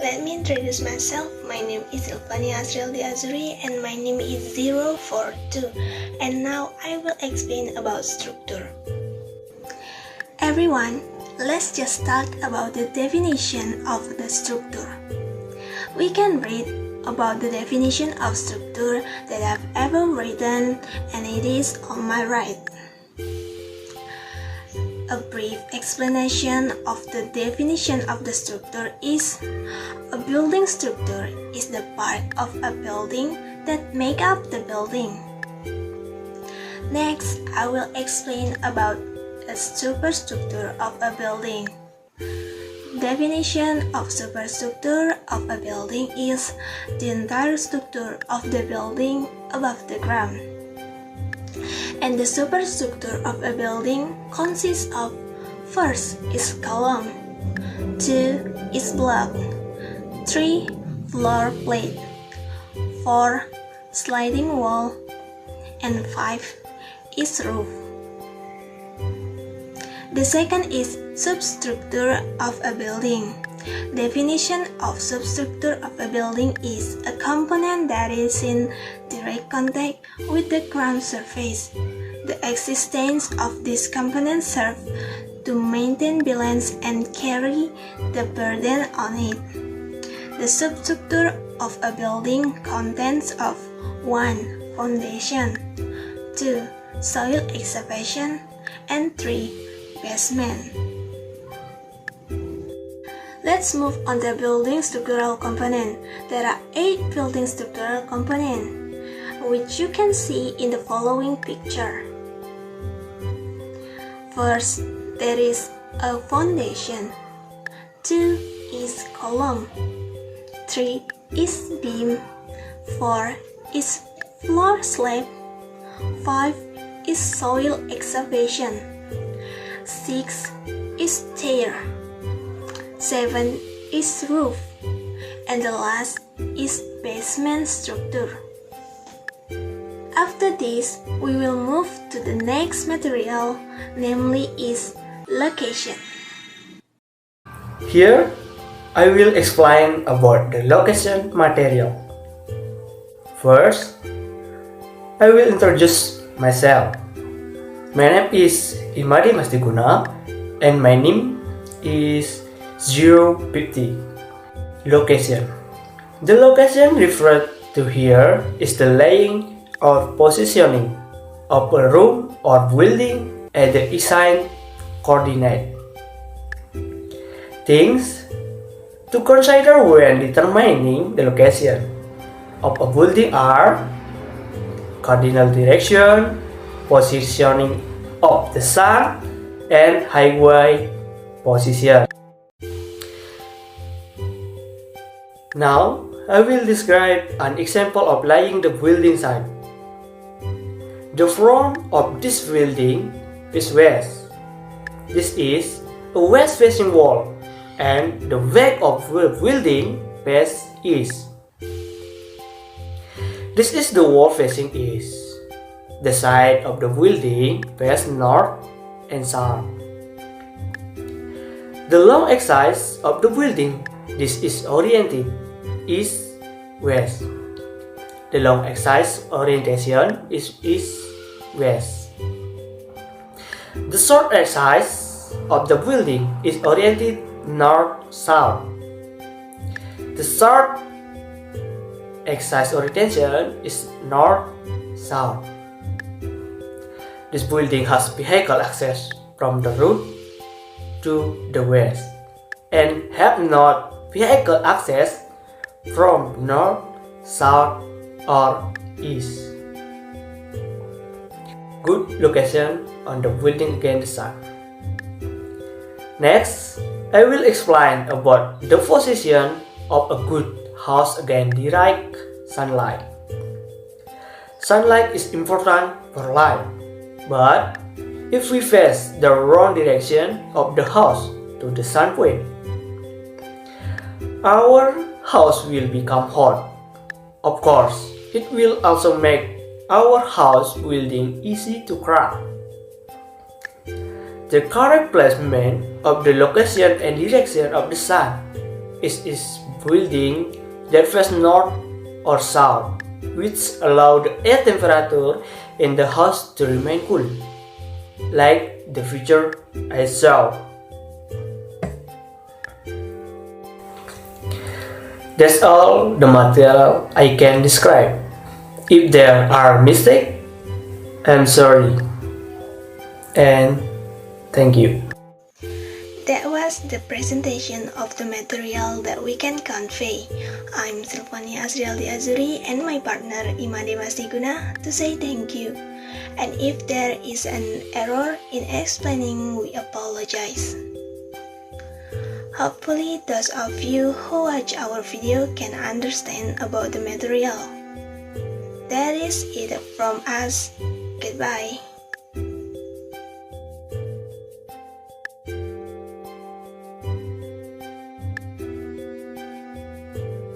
Let me introduce myself. My name is Sylvania Asriel di Azzuri and my name is 042. And now I will explain about structure. Everyone, let's just talk about the definition of the structure. We can read about the definition of structure that I've ever written, and it is on my right. A brief explanation of the definition of the structure is: a building structure is the part of a building that make up the building. Next, I will explain about a superstructure of a building. Definition of superstructure of a building is the entire structure of the building above the ground. And the superstructure of a building consists of: first is column, 2 is block, 3 floor plate, 4 sliding wall, and 5 is roof. The second is substructure of a building. Definition of substructure of a building is a component that is in direct contact with the ground surface. The existence of this component serves to maintain balance and carry the burden on it. The substructure of a building consists of 1 foundation, 2 soil excavation, and 3 basement. Let's move on to building structural component. There are 8 building structural components, which you can see in the following picture. First, there is a foundation, 2 is column, 3 is beam, 4 is floor slab, 5 is soil excavation, 6 is stair, 7 is roof, and the last is basement structure. After this, we will move to the next material, namely is location. Here, I will explain about the location material. First, I will introduce myself. My name is Masti Guna, and my name is 050. Location. The location referred to here is the laying or positioning of a room or building at the assigned coordinate. Things to consider when determining the location of a building are: cardinal direction, positioning of the sun, and highway position. Now, I will describe an example of laying the building site. The front of this building is west. This is a west-facing wall, and the back of the building faces east. This is the wall facing east. The side of the building faces north and south. The long axis of the building, this is oriented east-west. The long axis orientation is east-west. The short axis of the building is oriented north-south. The short axis orientation is north-south. This building has vehicle access from the road to the west and have not vehicle access from north, south, or east. Good location on the building against the sun. Next, I will explain about the position of a good house against direct sunlight. Sunlight is important for life, but if we face the wrong direction of the house to the sun point, our house will become hot. Of course, it will also make our house building easy to crack. The correct placement of the location and direction of the sun is building that face north or south, which allow the air temperature in the house to remain cool, like the picture I saw. That's all the material I can describe. If there are mistakes, I'm sorry. And thank you. That was the presentation of the material that we can convey. I'm Sylvania Asriel di Azzuri and my partner Masti Guna to say thank you. And if there is an error in explaining, we apologize. Hopefully those of you who watch our video can understand about the material. That is it from us. Goodbye.